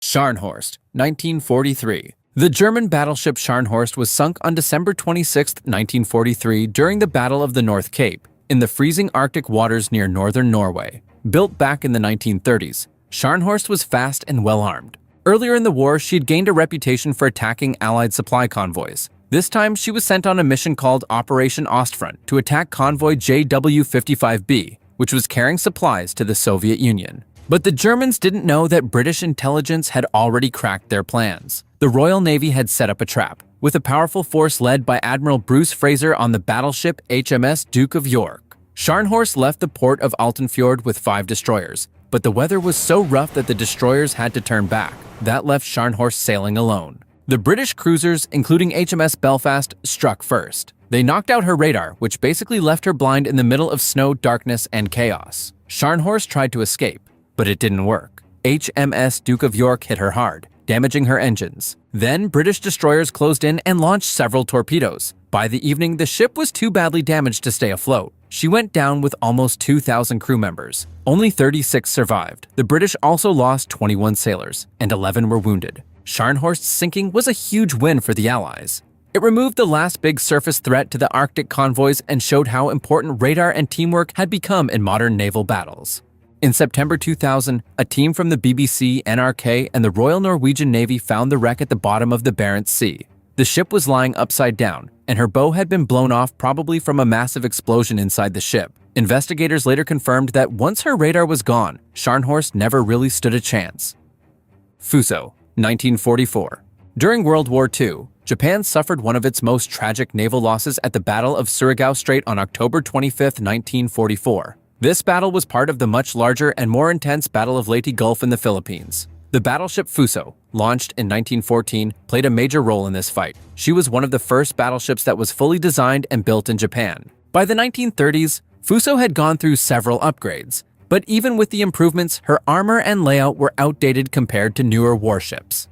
Scharnhorst, 1943. The German battleship Scharnhorst was sunk on December 26, 1943 during the Battle of the North Cape, in the freezing Arctic waters near northern Norway. Built back in the 1930s, Scharnhorst was fast and well-armed. Earlier in the war, she had gained a reputation for attacking Allied supply convoys. This time, she was sent on a mission called Operation Ostfront to attack convoy JW-55B, which was carrying supplies to the Soviet Union. But the Germans didn't know that British intelligence had already cracked their plans. The Royal Navy had set up a trap, with a powerful force led by Admiral Bruce Fraser on the battleship HMS Duke of York. Scharnhorst left the port of Altenfjord with 5 destroyers, but the weather was so rough that the destroyers had to turn back. That left Scharnhorst sailing alone. The British cruisers, including HMS Belfast, struck first. They knocked out her radar, which basically left her blind in the middle of snow, darkness, and chaos. Scharnhorst tried to escape, but it didn't work. HMS Duke of York hit her hard, damaging her engines. Then British destroyers closed in and launched several torpedoes. By the evening, the ship was too badly damaged to stay afloat. She went down with almost 2,000 crew members. Only 36 survived. The British also lost 21 sailors, and 11 were wounded. Scharnhorst's sinking was a huge win for the Allies. It removed the last big surface threat to the Arctic convoys and showed how important radar and teamwork had become in modern naval battles. In September 2000, a team from the BBC, NRK, and the Royal Norwegian Navy found the wreck at the bottom of the Barents Sea. The ship was lying upside down, and her bow had been blown off probably from a massive explosion inside the ship. Investigators later confirmed that once her radar was gone, Scharnhorst never really stood a chance. Fusso, 1944. During World War II, Japan suffered one of its most tragic naval losses at the Battle of Surigao Strait on October 25, 1944. This battle was part of the much larger and more intense Battle of Leyte Gulf in the Philippines. The battleship Fusso, launched in 1914, played a major role in this fight. She was one of the first battleships that was fully designed and built in Japan. By the 1930s, Fusso had gone through several upgrades, but even with the improvements, her armor and layout were outdated compared to newer warships.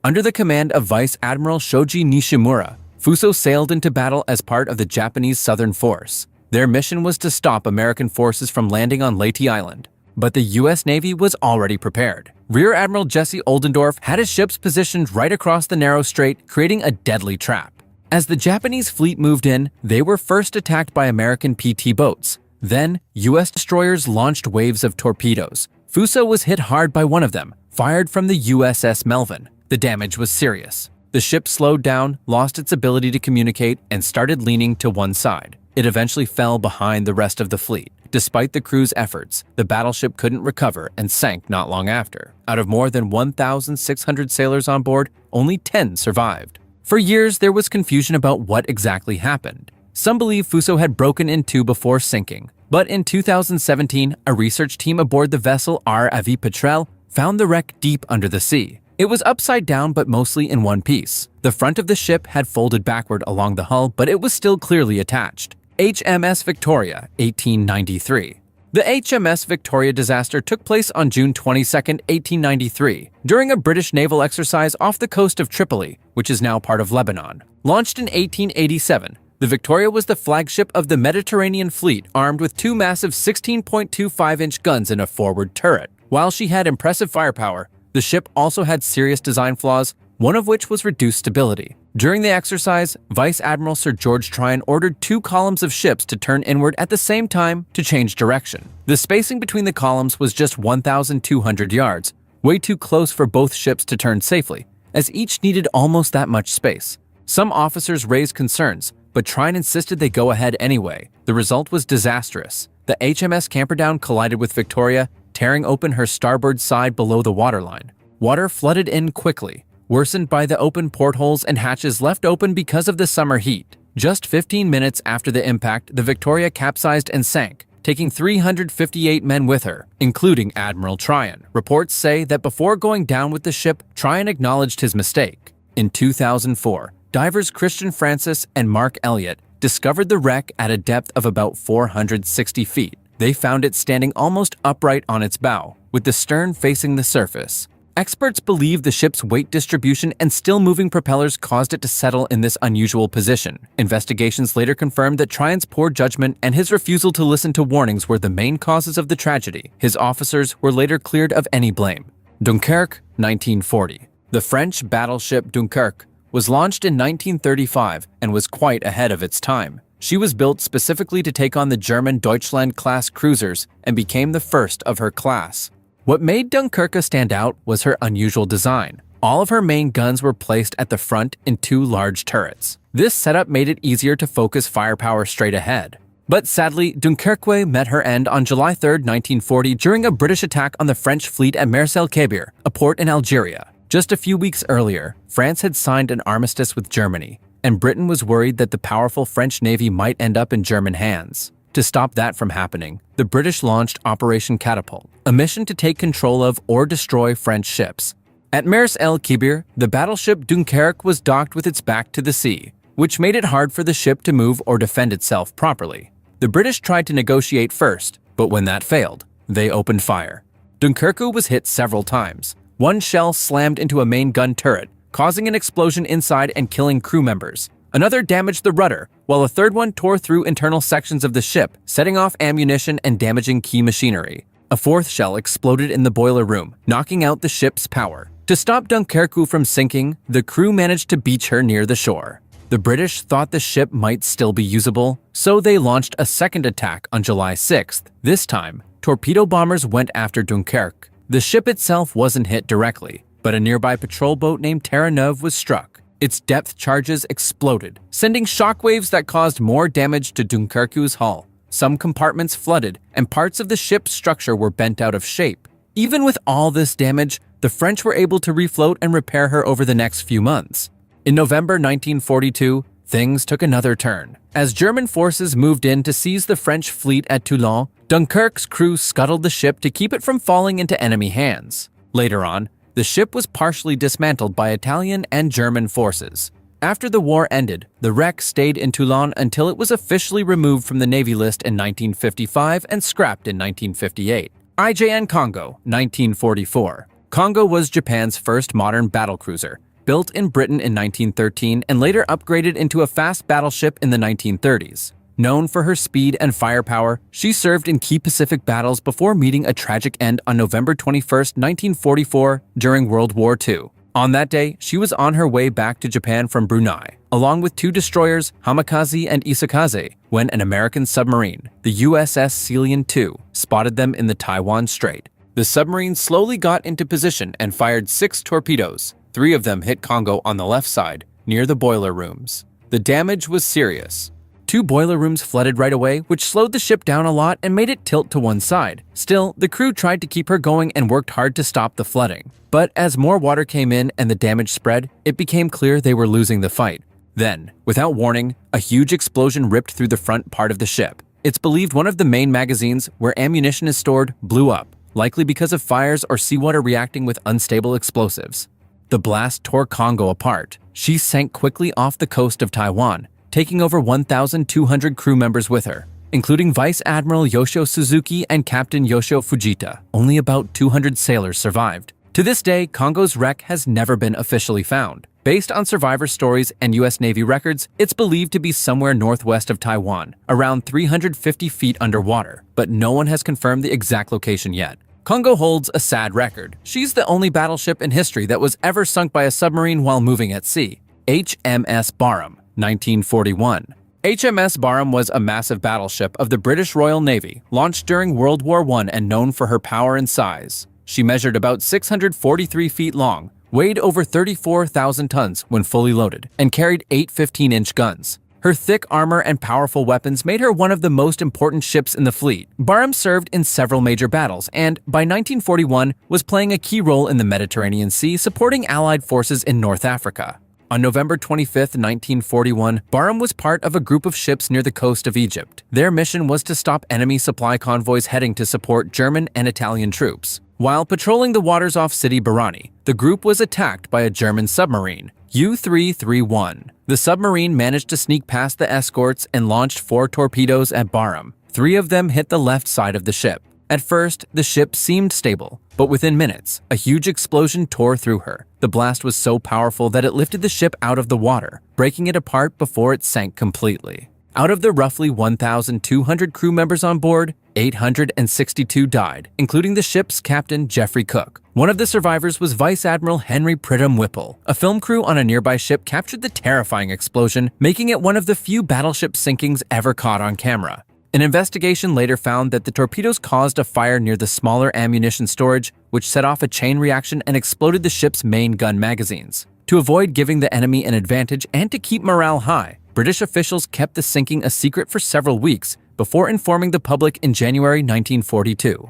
Under the command of Vice Admiral Shoji Nishimura, Fusso sailed into battle as part of the Japanese Southern Force. Their mission was to stop American forces from landing on Leyte Island, but the U.S. Navy was already prepared. Rear Admiral Jesse Oldendorf had his ships positioned right across the narrow strait, creating a deadly trap. As the Japanese fleet moved in, they were first attacked by American PT boats. Then, U.S. destroyers launched waves of torpedoes. Fusso was hit hard by one of them, fired from the USS Melvin. The damage was serious. The ship slowed down, lost its ability to communicate, and started leaning to one side. It eventually fell behind the rest of the fleet. Despite the crew's efforts, the battleship couldn't recover and sank not long after. Out of more than 1,600 sailors on board, only 10 survived. For years, there was confusion about what exactly happened. Some believe Fusso had broken in two before sinking, but in 2017, a research team aboard the vessel R. Avi Petrel found the wreck deep under the sea. It was upside down but mostly in one piece. The front of the ship had folded backward along the hull, but it was still clearly attached. HMS Victoria, 1893. The HMS Victoria disaster took place on June 22, 1893, during a British naval exercise off the coast of Tripoli, which is now part of Lebanon. Launched in 1887, the Victoria was the flagship of the Mediterranean Fleet, armed with 2 massive 16.25-inch guns and a forward turret. While she had impressive firepower, the ship also had serious design flaws, one of which was reduced stability. During the exercise, Vice Admiral Sir George Tryon ordered 2 columns of ships to turn inward at the same time to change direction. The spacing between the columns was just 1,200 yards, way too close for both ships to turn safely, as each needed almost that much space. Some officers raised concerns, but Tryon insisted they go ahead anyway. The result was disastrous. The HMS Camperdown collided with Victoria, tearing open her starboard side below the waterline. Water flooded in quickly, worsened by the open portholes and hatches left open because of the summer heat. Just 15 minutes after the impact, the Victoria capsized and sank, taking 358 men with her, including Admiral Tryon. Reports say that before going down with the ship, Tryon acknowledged his mistake. In 2004, divers Christian Francis and Mark Elliott discovered the wreck at a depth of about 460 feet. They found it standing almost upright on its bow, with the stern facing the surface. Experts believe the ship's weight distribution and still-moving propellers caused it to settle in this unusual position. Investigations later confirmed that Tryon's poor judgment and his refusal to listen to warnings were the main causes of the tragedy. His officers were later cleared of any blame. Dunkerque, 1940. The French battleship Dunkerque was launched in 1935 and was quite ahead of its time. She was built specifically to take on the German Deutschland-class cruisers and became the first of her class. What made Dunkerque stand out was her unusual design. All of her main guns were placed at the front in two large turrets. This setup made it easier to focus firepower straight ahead. But sadly, Dunkerque met her end on July 3, 1940 during a British attack on the French fleet at Mers el-Kebir, a port in Algeria. Just a few weeks earlier, France had signed an armistice with Germany, and Britain was worried that the powerful French Navy might end up in German hands. To stop that from happening, the British launched Operation Catapult, a mission to take control of or destroy French ships. At Mers el-Kebir, the battleship Dunkerque was docked with its back to the sea, which made it hard for the ship to move or defend itself properly. The British tried to negotiate first, but when that failed, they opened fire. Dunkerque was hit several times. One shell slammed into a main gun turret, causing an explosion inside and killing crew members. Another damaged the rudder, while a third one tore through internal sections of the ship, setting off ammunition and damaging key machinery. A fourth shell exploded in the boiler room, knocking out the ship's power. To stop Dunkerque from sinking, the crew managed to beach her near the shore. The British thought the ship might still be usable, so they launched a second attack on July 6th. This time, torpedo bombers went after Dunkerque. The ship itself wasn't hit directly, but a nearby patrol boat named Terra Neuve was struck. Its depth charges exploded, sending shockwaves that caused more damage to Dunkerque's hull. Some compartments flooded, and parts of the ship's structure were bent out of shape. Even with all this damage, the French were able to refloat and repair her over the next few months. In November 1942, things took another turn. As German forces moved in to seize the French fleet at Toulon, Dunkerque's crew scuttled the ship to keep it from falling into enemy hands. Later on, the ship was partially dismantled by Italian and German forces. After the war ended, the wreck stayed in Toulon until it was officially removed from the Navy list in 1955 and scrapped in 1958. IJN Kongo, 1944. Kongo was Japan's first modern battlecruiser, built in Britain in 1913 and later upgraded into a fast battleship in the 1930s. Known for her speed and firepower, she served in key Pacific battles before meeting a tragic end on November 21, 1944, during World War II. On that day, she was on her way back to Japan from Brunei, along with two destroyers, Hamikaze and Isakaze, when an American submarine, the USS Ceylon II, spotted them in the Taiwan Strait. The submarine slowly got into position and fired 6 torpedoes. 3 of them hit Kongo on the left side, near the boiler rooms. The damage was serious. 2 boiler rooms flooded right away, which slowed the ship down a lot and made it tilt to one side. Still, the crew tried to keep her going and worked hard to stop the flooding. But as more water came in and the damage spread, it became clear they were losing the fight. Then, without warning, a huge explosion ripped through the front part of the ship. It's believed one of the main magazines, where ammunition is stored, blew up, likely because of fires or seawater reacting with unstable explosives. The blast tore Kongo apart. She sank quickly off the coast of Taiwan, taking over 1,200 crew members with her, including Vice Admiral Yoshio Suzuki and Captain Yoshio Fujita. Only about 200 sailors survived. To this day, Kongo's wreck has never been officially found. Based on survivor stories and U.S. Navy records, it's believed to be somewhere northwest of Taiwan, around 350 feet underwater, but no one has confirmed the exact location yet. Kongo holds a sad record. She's the only battleship in history that was ever sunk by a submarine while moving at sea. HMS Barham, 1941. HMS Barham was a massive battleship of the British Royal Navy, launched during World War I and known for her power and size. She measured about 643 feet long, weighed over 34,000 tons when fully loaded, and carried 8 15-inch guns. Her thick armor and powerful weapons made her one of the most important ships in the fleet. Barham served in several major battles and, by 1941, was playing a key role in the Mediterranean Sea, supporting Allied forces in North Africa. On November 25, 1941, Barham was part of a group of ships near the coast of Egypt. Their mission was to stop enemy supply convoys heading to support German and Italian troops. While patrolling the waters off Sidi Barrani, the group was attacked by a German submarine, U-331. The submarine managed to sneak past the escorts and launched 4 torpedoes at Barham. 3 of them hit the left side of the ship. At first, the ship seemed stable, but within minutes, a huge explosion tore through her. The blast was so powerful that it lifted the ship out of the water, breaking it apart before it sank completely. Out of the roughly 1,200 crew members on board, 862 died, including the ship's captain, Geoffrey Cook. One of the survivors was Vice Admiral Henry Pridham Whipple. A film crew on a nearby ship captured the terrifying explosion, making it one of the few battleship sinkings ever caught on camera. An investigation later found that the torpedoes caused a fire near the smaller ammunition storage, which set off a chain reaction and exploded the ship's main gun magazines. To avoid giving the enemy an advantage and to keep morale high, British officials kept the sinking a secret for several weeks before informing the public in January 1942.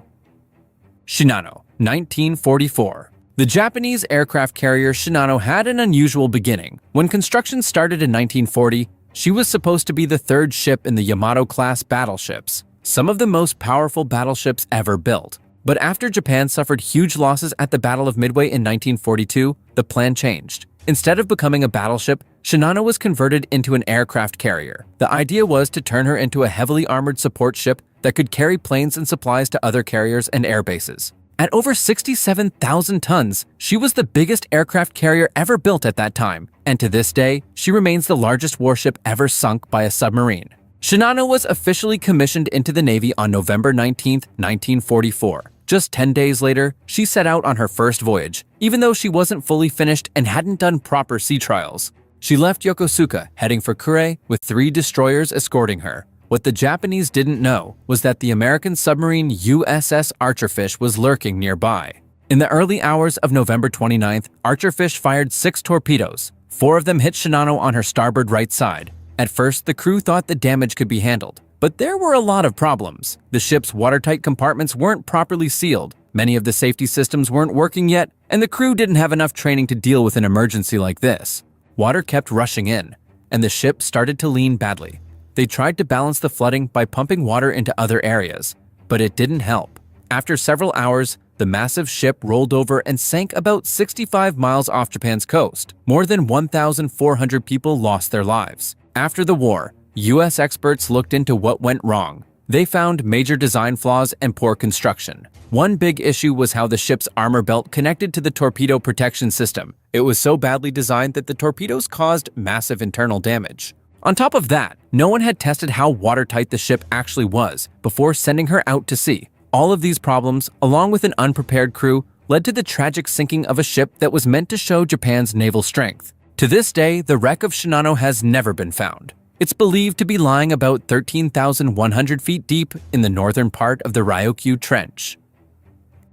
Shinano, 1944. The Japanese aircraft carrier Shinano had an unusual beginning. When construction started in 1940, she was supposed to be the third ship in the Yamato-class battleships, some of the most powerful battleships ever built. But after Japan suffered huge losses at the Battle of Midway in 1942, the plan changed. Instead of becoming a battleship, Shinano was converted into an aircraft carrier. The idea was to turn her into a heavily armored support ship that could carry planes and supplies to other carriers and air bases. At over 67,000 tons, she was the biggest aircraft carrier ever built at that time, and to this day, she remains the largest warship ever sunk by a submarine. Shinano was officially commissioned into the Navy on November 19, 1944. Just 10 days later, she set out on her first voyage, even though she wasn't fully finished and hadn't done proper sea trials. She left Yokosuka, heading for Kure, with 3 destroyers escorting her. What the Japanese didn't know was that the American submarine USS Archerfish was lurking nearby. In the early hours of November 29th, Archerfish fired 6 torpedoes. 4 of them hit Shinano on her starboard right side. At first, the crew thought the damage could be handled, but there were a lot of problems. The ship's watertight compartments weren't properly sealed, many of the safety systems weren't working yet, and the crew didn't have enough training to deal with an emergency like this. Water kept rushing in, and the ship started to lean badly. They tried to balance the flooding by pumping water into other areas, but it didn't help. After several hours, the massive ship rolled over and sank about 65 miles off Japan's coast. More than 1,400 people lost their lives. After the war, U.S. experts looked into what went wrong. They found major design flaws and poor construction. One big issue was how the ship's armor belt connected to the torpedo protection system. It was so badly designed that the torpedoes caused massive internal damage. On top of that, no one had tested how watertight the ship actually was before sending her out to sea. All of these problems, along with an unprepared crew, led to the tragic sinking of a ship that was meant to show Japan's naval strength. To this day, the wreck of Shinano has never been found. It's believed to be lying about 13,100 feet deep in the northern part of the Ryukyu Trench.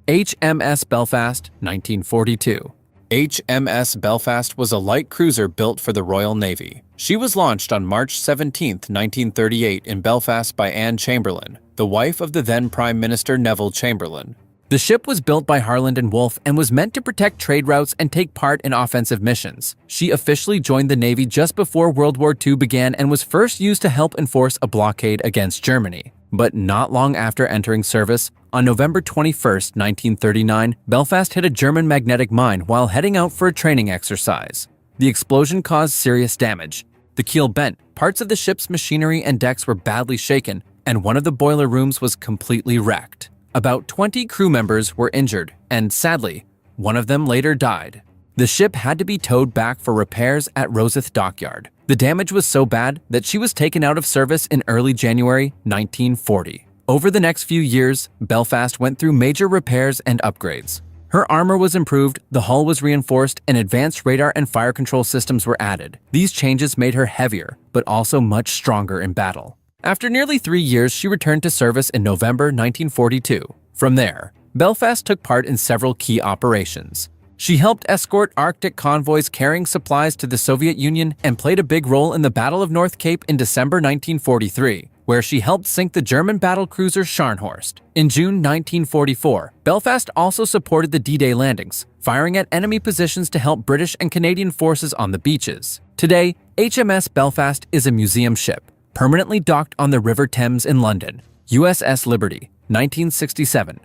HMS Belfast, 1942. HMS Belfast was a light cruiser built for the Royal Navy. She was launched on March 17, 1938 in Belfast by Anne Chamberlain, the wife of the then Prime Minister Neville Chamberlain. The ship was built by Harland and Wolff and was meant to protect trade routes and take part in offensive missions. She officially joined the Navy just before World War II began and was first used to help enforce a blockade against Germany. But not long after entering service, on November 21, 1939, Belfast hit a German magnetic mine while heading out for a training exercise. The explosion caused serious damage. The keel bent, parts of the ship's machinery and decks were badly shaken, and one of the boiler rooms was completely wrecked. About 20 crew members were injured, and sadly, one of them later died. The ship had to be towed back for repairs at Rosyth Dockyard. The damage was so bad that she was taken out of service in early January 1940. Over the next few years, Belfast went through major repairs and upgrades. Her armor was improved, the hull was reinforced, and advanced radar and fire control systems were added. These changes made her heavier, but also much stronger in battle. After nearly 3 years, she returned to service in November 1942. From there, Belfast took part in several key operations. She helped escort Arctic convoys carrying supplies to the Soviet Union and played a big role in the Battle of North Cape in December 1943, where she helped sink the German battlecruiser Scharnhorst. In June 1944, Belfast also supported the D-Day landings, firing at enemy positions to help British and Canadian forces on the beaches. Today, HMS Belfast is a museum ship, permanently docked on the River Thames in London. USS Liberty, 1967.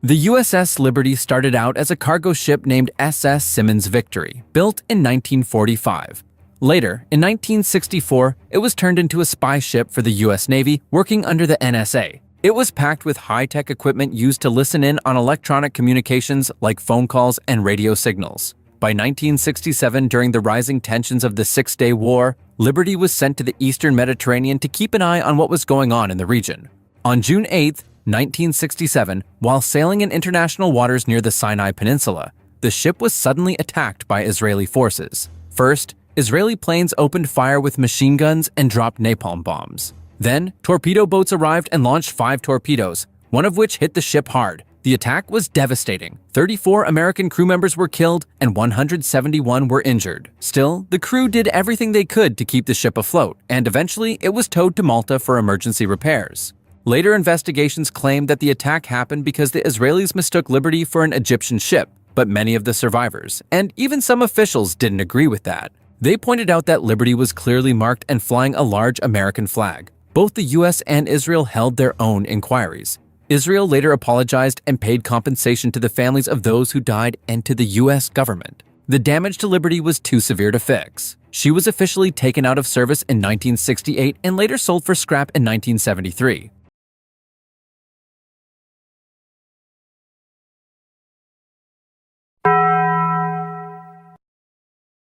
The USS Liberty started out as a cargo ship named SS Simmons Victory, built in 1945. Later, in 1964, it was turned into a spy ship for the US Navy working under the NSA. It was packed with high-tech equipment used to listen in on electronic communications like phone calls and radio signals. By 1967, during the rising tensions of the Six-Day War, Liberty was sent to the eastern Mediterranean to keep an eye on what was going on in the region. On June 8, 1967, while sailing in international waters near the Sinai Peninsula, the ship was suddenly attacked by Israeli forces. First, Israeli planes opened fire with machine guns and dropped napalm bombs. Then, torpedo boats arrived and launched 5 torpedoes, one of which hit the ship hard. The attack was devastating. 34 American crew members were killed and 171 were injured. Still, the crew did everything they could to keep the ship afloat, and eventually it was towed to Malta for emergency repairs. Later investigations claimed that the attack happened because the Israelis mistook Liberty for an Egyptian ship, but many of the survivors, and even some officials, didn't agree with that. They pointed out that Liberty was clearly marked and flying a large American flag. Both the US and Israel held their own inquiries. Israel later apologized and paid compensation to the families of those who died and to the US government. The damage to Liberty was too severe to fix. She was officially taken out of service in 1968 and later sold for scrap in 1973.